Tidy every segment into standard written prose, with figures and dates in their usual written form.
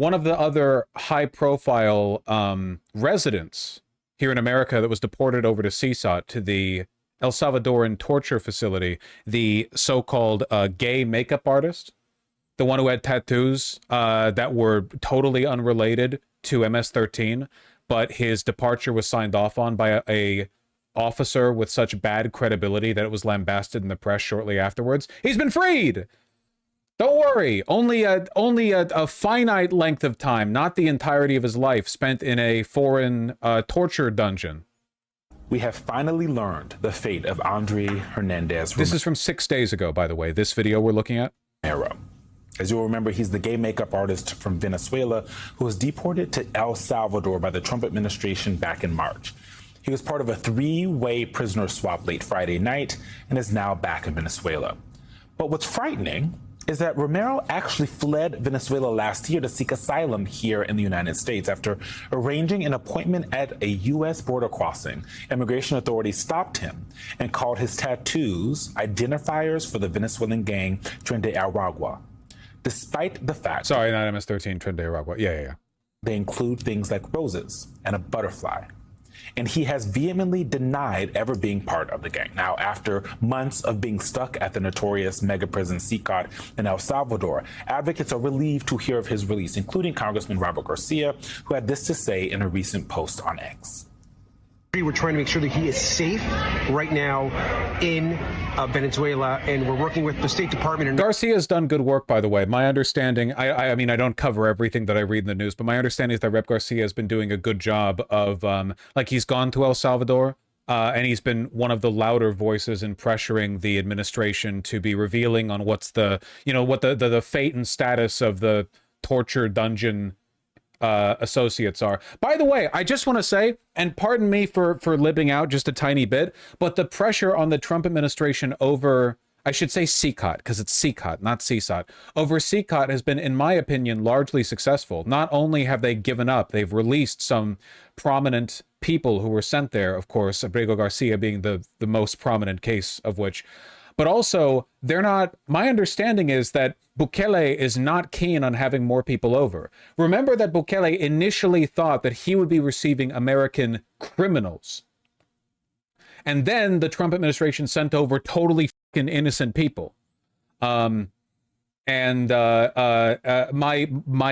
one of the other high-profile residents here in America that was deported over to cecot, to the El Salvadoran torture facility, the so-called gay makeup artist, the one who had tattoos that were totally unrelated to MS-13, but his departure was signed off on by a officer with such bad credibility that it was lambasted in the press shortly afterwards. He's been freed! Don't worry, only a finite length of time, not the entirety of his life, spent in a foreign torture dungeon. We have finally learned the fate of Andre Hernandez. This is from 6 days ago, by the way, this video we're looking at. As you'll remember, he's the gay makeup artist from Venezuela who was deported to El Salvador by the Trump administration back in March. He was part of a three-way prisoner swap late Friday night and is now back in Venezuela. But what's frightening is that Romero actually fled Venezuela last year to seek asylum here in the United States after arranging an appointment at a U.S. border crossing. Immigration authorities stopped him and called his tattoos identifiers for the Venezuelan gang Tren de Aragua, despite the fact— Sorry, not MS-13, Tren de Aragua. Yeah. They include things like roses and a butterfly. And he has vehemently denied ever being part of the gang. Now, after months of being stuck at the notorious mega prison cecot in El Salvador, advocates are relieved to hear of his release, including Congressman Robert Garcia, who had this to say in a recent post on X. We're trying to make sure that he is safe right now in Venezuela, and we're working with the State Department. Garcia's done good work, by the way. My understanding, I mean, I don't cover everything that I read in the news, but my understanding is that Rep. Garcia has been doing a good job of, like, he's gone to El Salvador, and he's been one of the louder voices in pressuring the administration to be revealing on what's the, you know, what the fate and status of the torture dungeon associates are. By the way, I just want to say, and pardon me for libbing out just a tiny bit, but the pressure on the Trump administration over, I should say cecot, because it's cecot, not cesot, over cecot has been, in my opinion, largely successful. Not only have they given up, they've released some prominent people who were sent there, of course, Abrego Garcia being the most prominent case of which, but also they're not, my understanding is that Bukele is not keen on having more people over. Remember that Bukele initially thought that he would be receiving American criminals. And then the Trump administration sent over totally fucking innocent people. My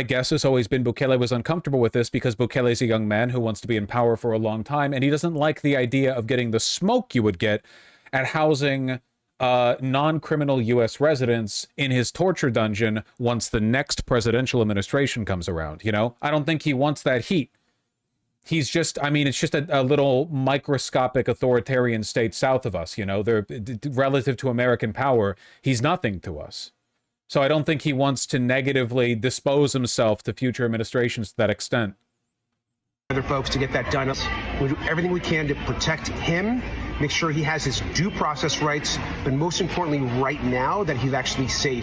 guess has always been Bukele was uncomfortable with this because Bukele is a young man who wants to be in power for a long time, and he doesn't like the idea of getting the smoke you would get at housing non-criminal U.S. residents in his torture dungeon once the next presidential administration comes around, you know? I don't think he wants that heat. He's just, I mean, it's just a little microscopic authoritarian state south of us, you know? They're relative to American power, he's nothing to us. So I don't think he wants to negatively dispose himself to future administrations to that extent. Other folks to get that done. We'll do everything we can to protect him, make sure he has his due process rights, but most importantly right now that he's actually safe.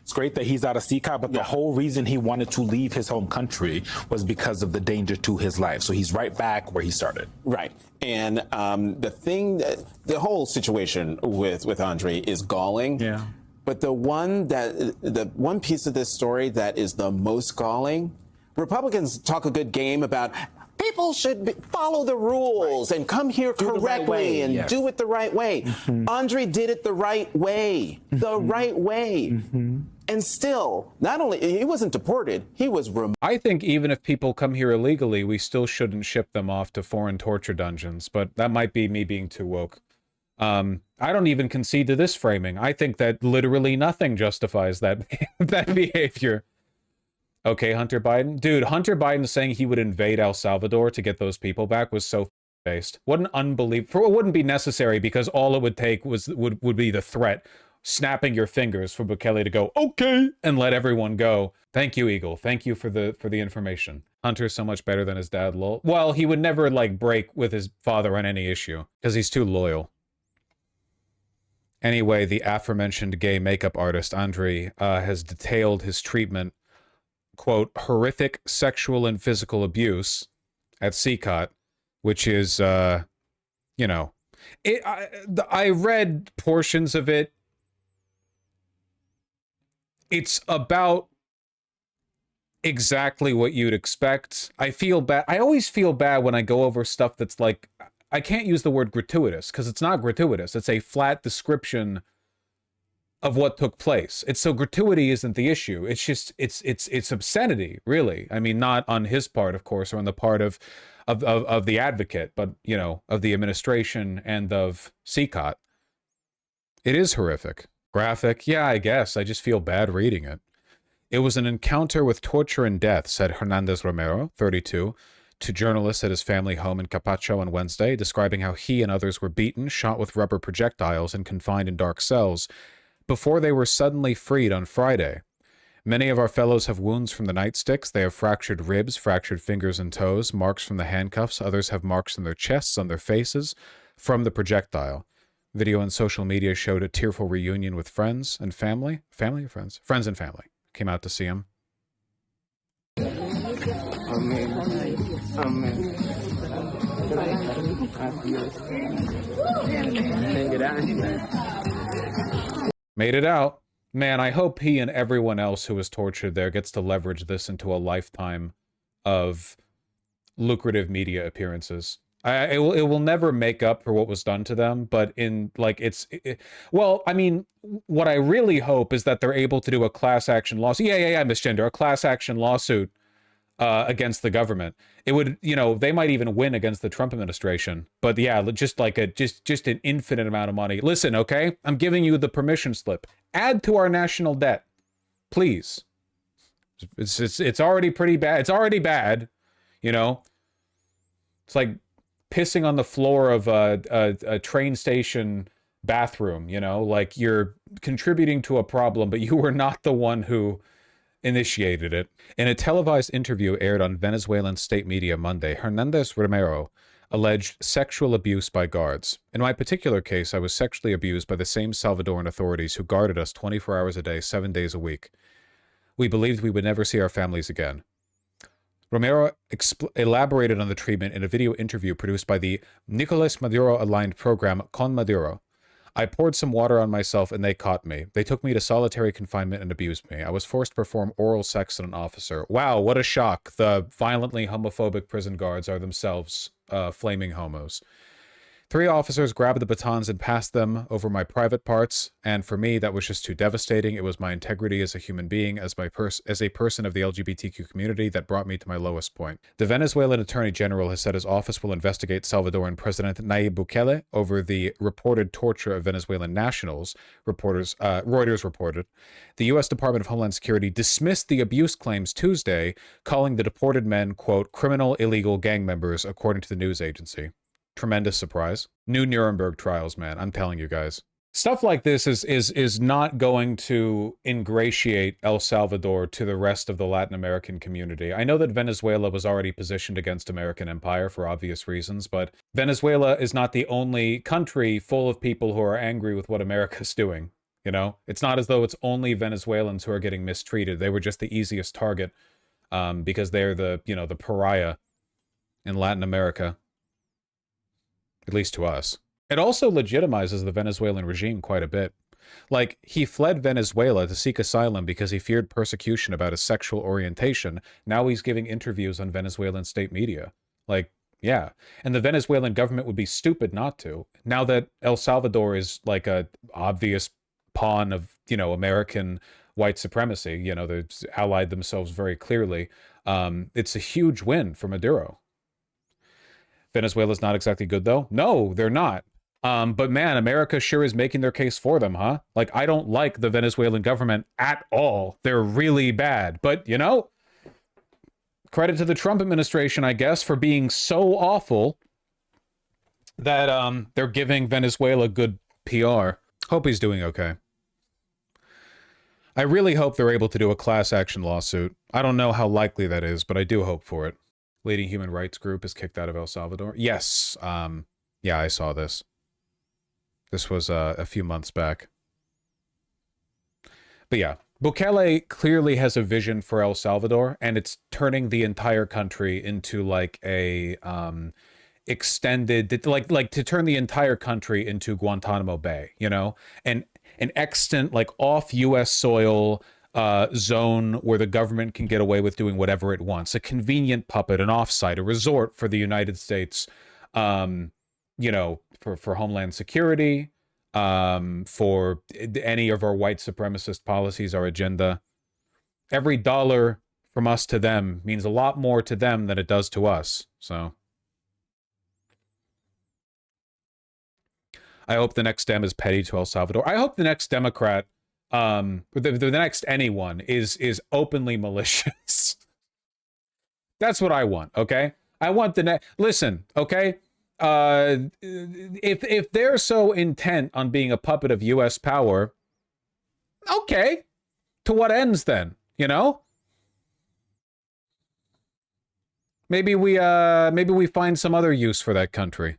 It's great that he's out of cecot, but the whole reason he wanted to leave his home country was because of the danger to his life. So he's right back where he started. Right. And the whole situation with Andre is galling. Yeah. But the one piece of this story that is the most galling, Republicans talk a good game about people should follow the rules and come here correctly and do it the right way. Andre did it the right way, And still, not only, he wasn't deported, he was removed. I think even if people come here illegally, we still shouldn't ship them off to foreign torture dungeons, but that might be me being too woke. I don't even concede to this framing. I think that literally nothing justifies that, that behavior. Okay, Hunter Biden. Dude, Hunter Biden saying he would invade El Salvador to get those people back was so based. What an unbelievable... It wouldn't be necessary because all it would take would be the threat. Snapping your fingers for Bukele to go, okay, and let everyone go. Thank you, Eagle. Thank you for the information. Hunter's so much better than his dad, lol. Well, he would never, like, break with his father on any issue because he's too loyal. Anyway, the aforementioned gay makeup artist, Andre, has detailed his treatment, quote, horrific sexual and physical abuse at cecot, which is, you know, I read portions of it. It's about exactly what you'd expect. I feel bad. I always feel bad when I go over stuff that's like, I can't use the word gratuitous because it's not gratuitous. It's a flat description of what took place. It's so gratuity isn't the issue. It's just it's obscenity, really. I mean, not on his part, of course, or on the part of the advocate, but you know, of the administration and of cecot. It is horrific. Graphic, yeah, I guess. I just feel bad reading it. It was an encounter with torture and death, said Hernandez Romero, 32, to journalists at his family home in Capacho on Wednesday, describing how he and others were beaten, shot with rubber projectiles, and confined in dark cells before they were suddenly freed on Friday. Many of our fellows have wounds from the nightsticks. They have fractured ribs, fractured fingers and toes, marks from the handcuffs. Others have marks on their chests, on their faces, from the projectile. Video on social media showed a tearful reunion with friends and family. Family or friends? Friends and family came out to see him. Amen. Amen. Made it out. Man, I hope he and everyone else who was tortured there gets to leverage this into a lifetime of lucrative media appearances. It will never make up for what was done to them, but in like well, I mean, what I really hope is that they're able to do a class action lawsuit. Yeah, misgender, a class action lawsuit against the government. It would, you know, they might even win against the Trump administration. But yeah, just like just an infinite amount of money. Listen, okay, I'm giving you the permission slip. Add to our national debt, please. It's already pretty bad. It's already bad, you know. It's like pissing on the floor of a train station bathroom, you know, like you're contributing to a problem, but you were not the one who initiated it. In a televised interview aired on Venezuelan state media Monday, Hernandez Romero alleged sexual abuse by guards. In my particular case, I was sexually abused by the same Salvadoran authorities who guarded us 24 hours a day, 7 days a week. We believed we would never see our families again. Romero elaborated on the treatment in a video interview produced by the Nicolas Maduro-aligned program Con Maduro. I poured some water on myself and they caught me. They took me to solitary confinement and abused me. I was forced to perform oral sex on an officer. Wow, what a shock. The violently homophobic prison guards are themselves flaming homos. 3 officers grabbed the batons and passed them over my private parts, and for me, that was just too devastating. It was my integrity as a human being, as a person of the LGBTQ community that brought me to my lowest point. The Venezuelan Attorney General has said his office will investigate Salvadoran President Nayib Bukele over the reported torture of Venezuelan nationals, Reuters reported. The U.S. Department of Homeland Security dismissed the abuse claims Tuesday, calling the deported men, quote, criminal illegal gang members, according to the news agency. Tremendous surprise. New Nuremberg trials, man. I'm telling you guys. Stuff like this is not going to ingratiate El Salvador to the rest of the Latin American community. I know that Venezuela was already positioned against American empire for obvious reasons, but Venezuela is not the only country full of people who are angry with what America's doing. You know, it's not as though it's only Venezuelans who are getting mistreated. They were just the easiest target because they're the, you know, the pariah in Latin America. At least to us. It also legitimizes the Venezuelan regime quite a bit. Like, he fled Venezuela to seek asylum because he feared persecution about his sexual orientation. Now he's giving interviews on Venezuelan state media. Like, yeah. And the Venezuelan government would be stupid not to. Now that El Salvador is like a obvious pawn of, you know, American white supremacy, you know, they've allied themselves very clearly. It's a huge win for Maduro. Venezuela's not exactly good, though. No, they're not. But man, America sure is making their case for them, huh? Like, I don't like the Venezuelan government at all. They're really bad. But, you know, credit to the Trump administration, I guess, for being so awful that they're giving Venezuela good PR. Hope he's doing okay. I really hope they're able to do a class action lawsuit. I don't know how likely that is, but I do hope for it. Leading human rights group is kicked out of El Salvador. Yes. Yeah, I saw this. This was a few months back. But yeah, Bukele clearly has a vision for El Salvador, and it's turning the entire country into like a extended, like to turn the entire country into Guantanamo Bay, you know? And an extant, like off U.S. soil, zone where the government can get away with doing whatever it wants. A convenient puppet, an offsite, a resort for the United States, you know, for Homeland Security, for any of our white supremacist policies, our agenda. Every dollar from us to them means a lot more to them than it does to us. So I hope the next Dem is petty to El Salvador. I hope the next Democrat, the next anyone is openly malicious. That's what I want, okay? I want the next... Listen, okay? If they're so intent on being a puppet of U.S. power, okay. To what ends then, you know? Maybe we find some other use for that country.